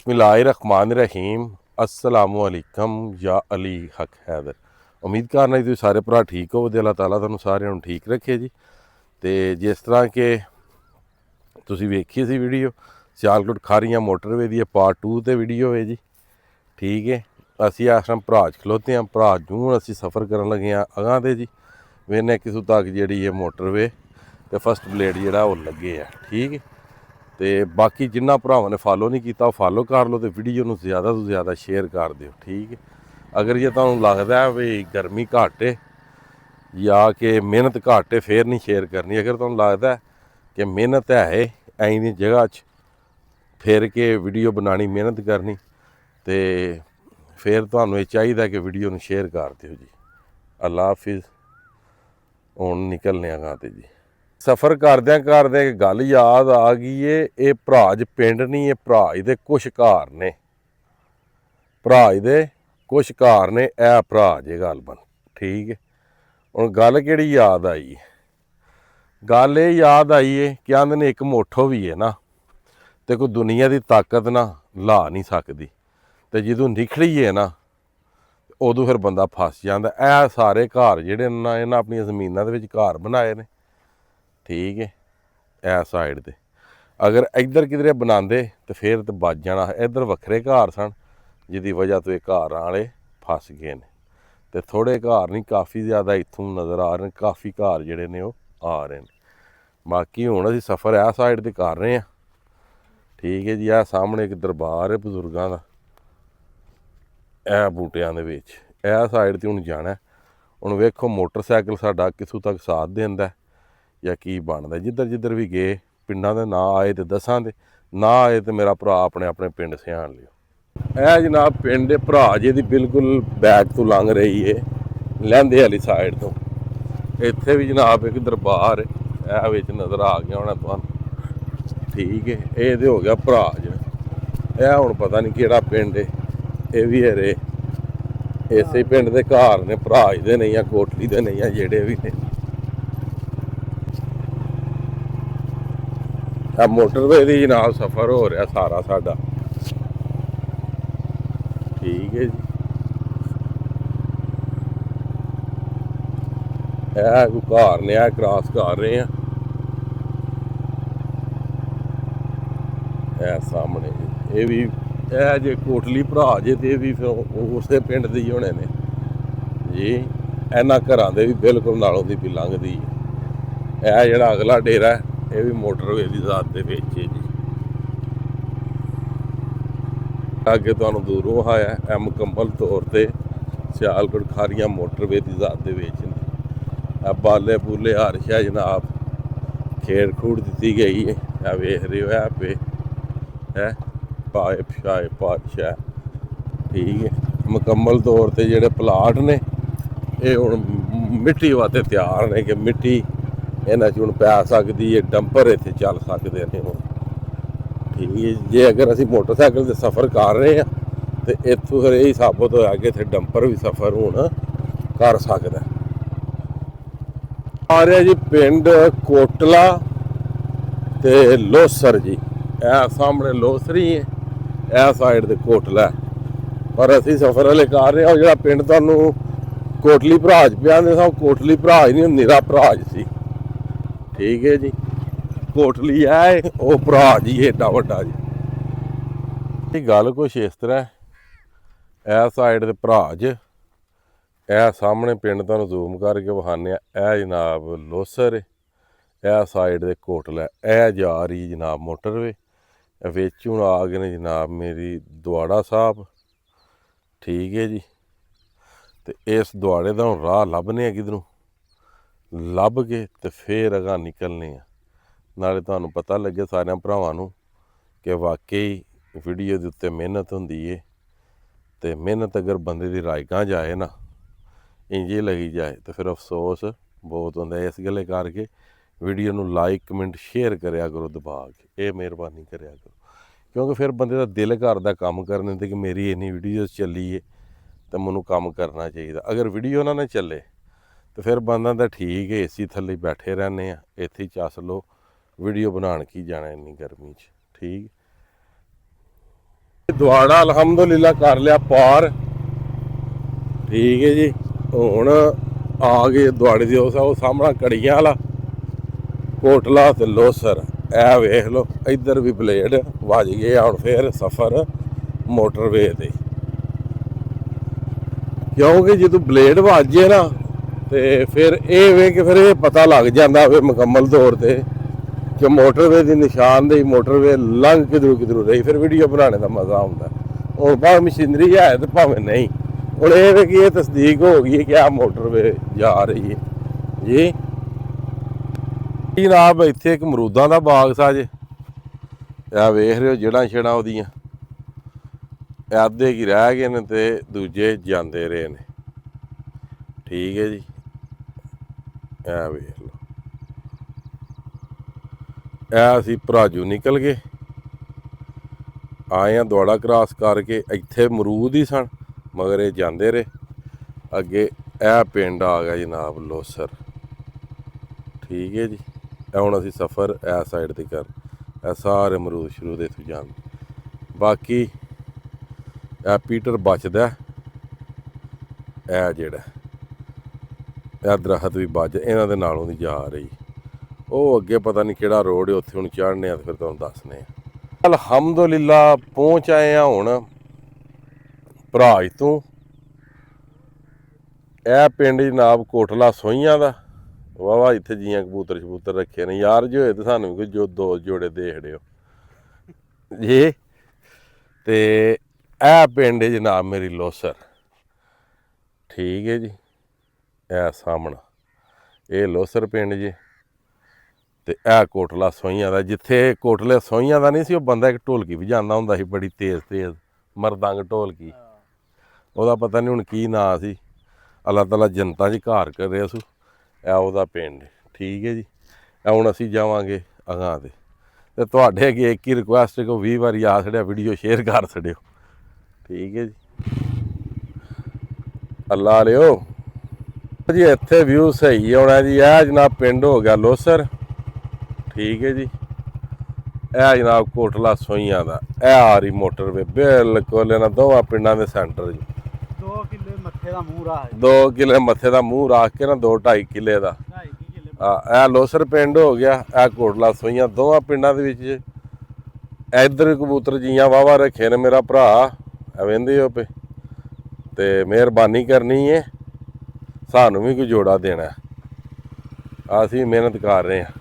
बिस्मिल्लाहिर्रहमानिर्रहीम अस्सलामुअलैकुम या अली हक हैदर। उम्मीद करना जी तुसीं सारे भरा ठीक हो, अल्लाह ताला तुहानूं सारिਆਂ ਨੂੰ ठीक रखे जी। तो जिस तरह के तुसीं वेखी सी वीडियो सियालकोट खारियां मोटरवे दी पार्ट 2 ते वीडियो है जी। ठीक है, असी इस टाइम भराज खलोते हैं। भराज जूं असी सफ़र करन लगे हाँ अगां ते जी वेने कितों तक जी मोटरवे तो फस्ट ब्लेड जोड़ा वो लगे है। ठीक है, तो बाकी जिन्होंने भरावां ने फॉलो नहीं किया फॉलो कर लो, तो वीडियो में ज़्यादा तो ज़्यादा शेयर कर दो। ठीक है, अगर जे तुहानूं लगता है भी गर्मी घट है या कि मेहनत घट है फिर नहीं शेयर करनी। अगर तुहानूं लगता है कि मेहनत है ऐं दी जगह फिर के वीडियो बनानी मेहनत करनी, तो फिर तुहानूं ये चाहिए कि वीडियो में शेयर कर दो जी। अल्लाह हाफिज़। हुण निकलने आगां ते जी सफ़र करद्या करदे गल याद आ गई है। ये भराज पिंड नहीं, ये भराज दे कुछ घर ने, भराज दे कुछ घर ने, ए भराज ये गल बन। ठीक है, हुण गल केड़ी याद आई है? गल ये याद आई है कि आंदे ने एक मोठो भी है ना, तो कोई दुनिया की ताकत ना ला नहीं सकती, तो जदों निकली है ना उदों फिर बंदा फस जाता। ए सारे घर जिहड़े ना इन्हां अपनी जमीनां दे विच घर बनाए ने। ठीक है, ए साइड ते अगर इधर किधरे बनाते तो फिर तो बच जाना। इधर वक्रे घर सन जिसकी वजह तो ये घर वाले फस गए ने, तो थोड़े घर नहीं काफ़ी ज़्यादा इत्थों नज़र आ रहे हैं, काफ़ी घर जोड़े ने वो आ रहे हैं। बाकी हुण असीं सफ़र इस साइड ते कर रहे हैं। ठीक है जी, आ सामने एक दरबार है बजुर्गों का, ए बूटियां दे विच ए साइड ते हुण जाना। हुण वेखो मोटरसाइकिल साडा कित्थों तक साथ देंदा या की बनदा। जिधर जिधर भी गए पिंडां दे नां आए तो दसां दे, ना आए तो मेरा भरा अपने अपने पिंड सियाण लिओ। ए जनाब पिंड भराज दी बिल्कुल बैक तो लंघ रही है लैंदे वाली साइड तो। इत्थे भी जनाब एक दरबार है विच नज़र आ गया होना तुहानूं। ठीक है, ये तो हो गया भराज। ए हुण पता नहीं केड़ा पिंड है, ये भी हरे इसे पिंड के घर ने, भराज दे ने या कोटली दे ने या जेड़े भी ने। मोटरवे दी जनाब सफ़र हो रहा सारा साडा। ठीक है जी, कोई घर ने क्रॉस कर रहे हैं। सामने ये भी जे कोटली भराज है, तो भी फिर उस पिंड दे ही होने ने जी। इन्हां घरां दे भी बिल्कुल नालों दी भी लंघदी है। जिहड़ा अगला डेरा है ये भी मोटरवे दी ज़ात दे विच है जी। अगे तुहानूं दूरों आया मुकम्मल तौर पर सियालकोट खारियां मोटरवे दी ज़ात दे विच ने। बाले बूले हर शै जनाब खेड़ खूड़ दी गई है। वेख रहे हो पे है पाइप शाइप पातशाह। ठीक है, मुकम्मल तौर पर जोड़े प्लाट ने ये हुण मिट्टी वास्ते तैयार ने कि मिट्टी इन्हां च हुण पै सकदी है, डंपर इत्थे चल सकते हैं हुण। ठीक है, जे अगर असीं मोटरसाइकिल से सफ़र कर रहे हैं तो इत्थों फिर यही साबित होया कि इत्थे डंपर भी सफ़र हुण कर सकदा। आ रहा जी पिंड कोटला ते लोसर जी। ए सामने लोसरी है, ए साइड ते कोटला है। पर असीं सफ़र हले कर रहे हैं। जो पिंड तुहानूं कोटली भराज पे आंदे सी, कोटली भराज नहीं निरा भराज सी। ठीक है जी, कोटली है वो भराज ही एडा वड्डा जी। गल कुछ इस तरह ए साइड ते भराज, ए सामने पिंड तुहानूं जूम करके विखाने ए जनाब लोसर, ए साइड ते कोटला, ए जा रही जनाब मोटरवे। विच हुण आ गए ने जनाब मेरी दवाड़ा साहब। ठीक है जी, तो इस दवाड़े का हुण राह लभने किधरों लभ के तो फिर अगां निकलने आ। नाले तुहानूं पता लगे सारे भरावां नूं कि वाकई वीडियो के उत्ते मेहनत होंदी है। तो मेहनत अगर बंदे की रायगां जाए ना इंजे लगी जाए तो फिर अफसोस बहुत होंदा है। इस गल्ले करके वीडियो नूं लाइक कमेंट शेयर करिया करो दबा के, ये मेहरबानी करिया करो, क्योंकि फिर बंदे का दिल करदा कम करने ते कि मेरी इन्नी वीडियो चली है तो मैनूं कम करना चाहिए। अगर वीडियो ना चले तो फिर बंदा तो ठीक है एसी थल्ले बैठे रहने, इत्थे चस लो, वीडियो बनाण की जाना इन्नी गर्मी च। ठीक ਦੁਆੜਾ ਅਲਹਮਦੁਲਿਲਾ ਕਰ ਲਿਆ ਪਾਰ। ਠੀਕ ਹੈ ਜੀ, ਹੁਣ ਆ ਗਏ ਦੁਆੜੇ ਦੀ ਉਹ ਸਾਹਮਣਾ ਕੜੀਆਂ ਵਾਲਾ ਕੋਟਲਾ ਤੇ ਲੋਸਰ। ਇਹ ਵੇਖ ਲਓ ਇੱਧਰ ਵੀ ਬਲੇਡ ਵੱਜ ਗਏ। ਹੁਣ ਫਿਰ ਸਫ਼ਰ ਮੋਟਰਵੇ ਤੇ, ਕਿਉਂਕਿ ਜਦੋਂ ਬਲੇਡ ਵੱਜੇ ਨਾ ਤੇ ਫਿਰ ਇਹ ਵੇ ਕਿ ਫਿਰ ਇਹ ਪਤਾ ਲੱਗ ਜਾਂਦਾ ਵੇ ਮੁਕੰਮਲ ਤੌਰ ਤੇ ਕਿ ਮੋਟਰਵੇ ਦੀ ਨਿਸ਼ਾਨਦੇਹੀ ਮੋਟਰਵੇ ਲੰਘ ਕਿਧਰੋਂ ਰਹੀ। ਫਿਰ ਵੀਡੀਓ ਬਣਾਉਣੇ ਦਾ ਮਜ਼ਾ ਆਉਂਦਾ। ਹੁਣ ਭਾਵੇਂ ਮਸ਼ੀਨਰੀ ਹੈ ਤੇ ਭਾਵੇਂ ਨਹੀਂ, ਹੁਣ ਇਹ ਵੇ ਕਿ ਇਹ ਤਸਦੀਕ ਹੋ ਗਈ ਹੈ ਕਿ ਆਹ ਮੋਟਰਵੇ ਜਾ ਰਹੀ ਹੈ ਜੀ। ਜਨਾਬ ਇੱਥੇ ਇੱਕ ਅਮਰੂਦਾਂ ਦਾ ਬਾਗ ਸਾ ਜੇ, ਆ ਵੇਖ ਰਹੇ ਹੋ ਜੜ੍ਹਾਂ ਛੜਾਂ ਉਹਦੀਆਂ ਅੱਧੇ ਕੀ ਰਹਿ ਗਏ ਨੇ ਤੇ ਦੂਜੇ ਜਾਂਦੇ ਰਹੇ ਨੇ। ਠੀਕ ਹੈ ਜੀ, ਇਹ ਵੇਖ ਲਓ ਇਹ ਅਸੀਂ ਭਰਾਜੂ ਨਿਕਲ ਗਏ, ਆਏ ਆ ਦੁਆੜਾ ਕਰਾਸ ਕਰਕੇ। ਇੱਥੇ ਅਮਰੂਦ ਹੀ ਸਨ ਮਗਰ ਇਹ ਜਾਂਦੇ ਰਹੇ ਅੱਗੇ। ਇਹ ਪਿੰਡ ਆ ਗਿਆ ਜਨਾਬ ਲੋਸਰ। ਠੀਕ ਹੈ ਜੀ, ਇਹ ਹੁਣ ਅਸੀਂ ਸਫ਼ਰ ਇਸ ਸਾਈਡ ਤੇ ਕਰ, ਇਹ ਸਾਰੇ ਅਮਰੂਦ ਸ਼ੁਰੂ ਦੇ ਇੱਥੋਂ ਜਾਂਦੇ। ਬਾਕੀ ਇਹ ਪੀਟਰ ਬਚਦਾ, ਇਹ ਜਿਹੜਾ ਇਹ ਦਰਖਤ ਵੀ ਬਚ ਇਹਨਾਂ ਦੇ ਨਾਲੋਂ ਦੀ ਜਾ ਰਹੀ। ਉਹ ਅੱਗੇ ਪਤਾ ਨਹੀਂ ਕਿਹੜਾ ਰੋਡ ਹੈ, ਉੱਥੇ ਹੁਣ ਚੜ੍ਹਨੇ ਆ ਤੇ ਫਿਰ ਤੁਹਾਨੂੰ ਦੱਸਨੇ ਆ। ਅਲਹਮਦੁਲਿਲਾ ਪਹੁੰਚ ਆਏ ਆ ਹੁਣ ਭਰਾਜ ਤੋਂ। ਇਹ ਪਿੰਡ ਜਨਾਬ ਕੋਟਲਾ ਸੋਹੀਆਂ ਦਾ। ਵਾਹ ਇੱਥੇ ਜੀਆਂ ਕਬੂਤਰ ਰੱਖੇ ਨੇ ਯਾਰ, ਜੇ ਹੋਏ ਤਾਂ ਸਾਨੂੰ ਵੀ ਕੋਈ ਦੋ ਜੋੜੇ ਦੇਖ ਦਿਓ ਜੀ। ਤੇ ਇਹ ਪਿੰਡ ਜਨਾਬ ਮੇਰੀ ਲੋਸਰ। ਠੀਕ ਹੈ ਜੀ, ਇਹ ਸਾਹਮਣਾ ਇਹ ਲੋਸਰ ਪਿੰਡ ਜੀ ਤੇ ਇਹ ਕੋਟਲਾ ਸੋਹੀਆਂ ਦਾ। ਜਿੱਥੇ ਕੋਟਲੇ ਸੋਹੀਆਂ ਦਾ ਨਹੀਂ ਸੀ, ਉਹ ਬੰਦਾ ਇੱਕ ਢੋਲਕੀ ਵਜਾਉਂਦਾ ਹੁੰਦਾ ਸੀ ਬੜੀ ਤੇਜ਼ ਮਰਦੰਗ ਢੋਲਕੀ। ਉਹਦਾ ਪਤਾ ਨਹੀਂ ਹੁਣ ਕੀ ਨਾਂ ਸੀ, ਅੱਲਾਹ ਤਾਲਾ ਜਨਤਾ 'ਚ ਘਰ ਕਰ ਰਿਹਾ ਸੀ। ਇਹ ਉਹਦਾ ਪਿੰਡ। ਠੀਕ ਹੈ ਜੀ, ਇਹ ਹੁਣ ਅਸੀਂ ਜਾਵਾਂਗੇ ਅਗਾਂਹ ਤੇ ਤੁਹਾਡੇ ਅੱਗੇ ਇੱਕ ਹੀ ਰਿਕੁਐਸਟ ਕੋ 20 ਵਾਰੀ ਆ ਛੜਿਆ ਵੀਡੀਓ ਸ਼ੇਅਰ ਕਰ ਛੜਿਓ। ਠੀਕ ਹੈ ਜੀ, ਅੱਲਾ ਲਿਓ ਜੀ। ਇੱਥੇ ਵਿਊ ਸਹੀ ਆਉਣਾ ਜੀ। ਇਹ ਜਨਾਬ ਪਿੰਡ ਹੋ ਗਿਆ ਲੋਸਰ। ਠੀਕ ਹੈ ਜੀ, ਇਹ ਜਨਾਬ ਕੋਟਲਾ ਸੋਹੀਆਂ ਦਾ। ਇਹ ਆ ਰਹੀ ਮੋਟਰਵੇ ਬਿਲਕੁਲ ਇਹਨਾਂ ਦੋਵਾਂ ਪਿੰਡਾਂ ਦੇ ਸੈਂਟਰ ਜੀ। 2 ਕਿੱਲੇ ਮੱਥੇ ਦਾ ਮੂੰਹ ਰਾਹ 2 ਕਿੱਲੇ ਮੱਥੇ ਦਾ ਮੂੰਹ ਰੱਖ ਕੇ ਨਾ 2.5 ਕਿੱਲੇ ਦਾ ਇਹ ਲੋਸਰ ਪਿੰਡ ਹੋ ਗਿਆ। ਇਹ ਕੋਟਲਾ ਸੋਹੀਆਂ ਦੋਵਾਂ ਪਿੰਡਾਂ ਦੇ ਵਿੱਚ। ਇੱਧਰ ਕਬੂਤਰ ਜੀਆਂ ਵਾਵਾ ਰੱਖੇ ਨੇ ਮੇਰਾ ਭਰਾ ਵਹਿੰਦੇ ਹੋ ਪਏ ਤੇ ਮਿਹਰਬਾਨੀ ਕਰਨੀ ਹੈ, ਸਾਨੂੰ ਵੀ ਕੋਈ ਜੋੜਾ ਦੇਣਾ। ਅਸੀਂ ਮਿਹਨਤ ਕਰ ਰਹੇ ਹਾਂ।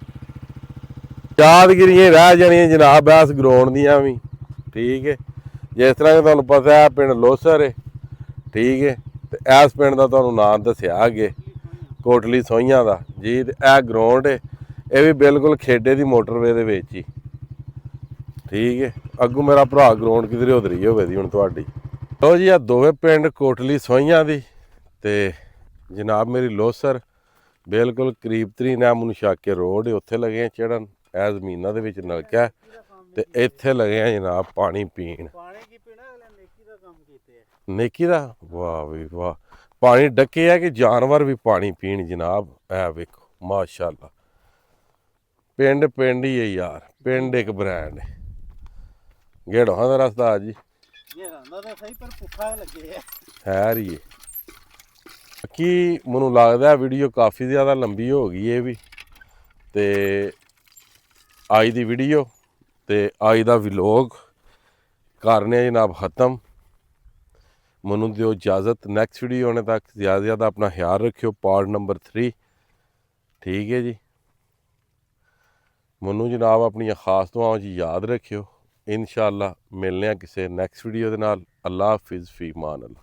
ਯਾਦਗਿਰੀਆਂ ਰਹਿ ਜਾਣੀਆਂ ਜਨਾਬ ਇਸ ਗਰਾਊਂਡ ਦੀਆਂ ਵੀ। ਠੀਕ ਹੈ, ਜਿਸ ਤਰ੍ਹਾਂ ਕਿ ਤੁਹਾਨੂੰ ਪਤਾ ਹੈ ਪਿੰਡ ਲੋਸਰ ਹੈ। ਠੀਕ ਹੈ, ਤੇ ਇਸ ਪਿੰਡ ਦਾ ਤੁਹਾਨੂੰ ਨਾਮ ਦੱਸਿਆ ਅੱਗੇ ਕੋਟਲੀ ਸੋਹੀਆਂ ਦਾ ਜੀ। ਤੇ ਇਹ ਗਰਾਊਂਡ ਹੈ, ਇਹ ਵੀ ਬਿਲਕੁਲ ਖੇਡੇ ਦੀ ਮੋਟਰਵੇ ਦੇ ਵਿੱਚ ਹੀ। ਠੀਕ ਹੈ, ਅੱਗੋਂ ਮੇਰਾ ਭਰਾ ਗਰਾਊਂਡ ਕਿਧਰੇ ਉਧਰੀ ਹੋਵੇ ਦੀ ਹੁਣ ਤੁਹਾਡੀ। ਲੋ ਜੀ, ਆ ਦੋਵੇਂ ਪਿੰਡ ਕੋਟਲੀ ਸੋਹੀਆਂ ਦੀ ਤੇ ਜਨਾਬ ਮੇਰੀ ਲੋਸਰ ਬਿਲਕੁਲ ਕਰੀਬ ਤਰੀਨ ਹੈ ਮਨੁਸ਼ਾਕੇ ਰੋਡ। ਉੱਥੇ ਲੱਗੇ ਆ ਚੜ੍ਹਨ। ਇਹ ਜ਼ਮੀਨਾਂ ਦੇ ਵਿੱਚ ਨਲਕਾ ਤੇ ਇੱਥੇ ਲੱਗੇ ਆ ਜਨਾਬ ਪਾਣੀ ਪੀਣ। ਨੇਕੀ ਦਾ ਵਾਹ ਵੀ ਵਾਹ, ਪਾਣੀ ਡੱਕੇ ਆ ਕਿ ਜਾਨਵਰ ਵੀ ਪਾਣੀ ਪੀਣ ਜਨਾਬ। ਇਹ ਵੇਖੋ ਮਾਸ਼ਾਅੱਲਾ, ਪਿੰਡ ਹੀ ਹੈ ਯਾਰ, ਪਿੰਡ ਇੱਕ ਬ੍ਰਾਂਡ ਹੈ। ਗੇੜੋਂ ਦਾ ਰਸਤਾ ਜੀ ਹੈ ਰਹੀ ਹੈ। ਬਾਕੀ ਮੈਨੂੰ ਲੱਗਦਾ ਵੀਡੀਓ ਕਾਫੀ ਜ਼ਿਆਦਾ ਲੰਬੀ ਹੋ ਗਈ ਇਹ ਵੀ। ਤੇ ਅੱਜ ਦੀ ਵੀਡੀਓ ਤੇ ਅੱਜ ਦਾ ਵਲੋਗ ਕਰਨੇ ਜਨਾਬ ਖਤਮ। ਮੈਨੂੰ ਦਿਓ ਇਜਾਜ਼ਤ। ਨੈਕਸਟ ਵੀਡੀਓ ਆਉਣੇ ਤੱਕ ਜ਼ਿਆਦਾ ਆਪਣਾ ਖਿਆਲ ਰੱਖਿਓ। Part number 3। ਠੀਕ ਹੈ ਜੀ, ਮੈਨੂੰ ਜਨਾਬ ਆਪਣੀਆਂ ਖਾਸ ਦੁਆਵਾਂ 'ਚ ਯਾਦ ਰੱਖਿਓ। ਇਨਸ਼ਾਅੱਲਾ ਮਿਲਨੇ ਆ ਕਿਸੇ ਨੈਕਸਟ ਵੀਡੀਓ ਦੇ ਨਾਲ। ਅੱਲਾ ਹਾਫਿਜ਼, ਫੀ ਅਮਾਨ ਅੱਲਾ।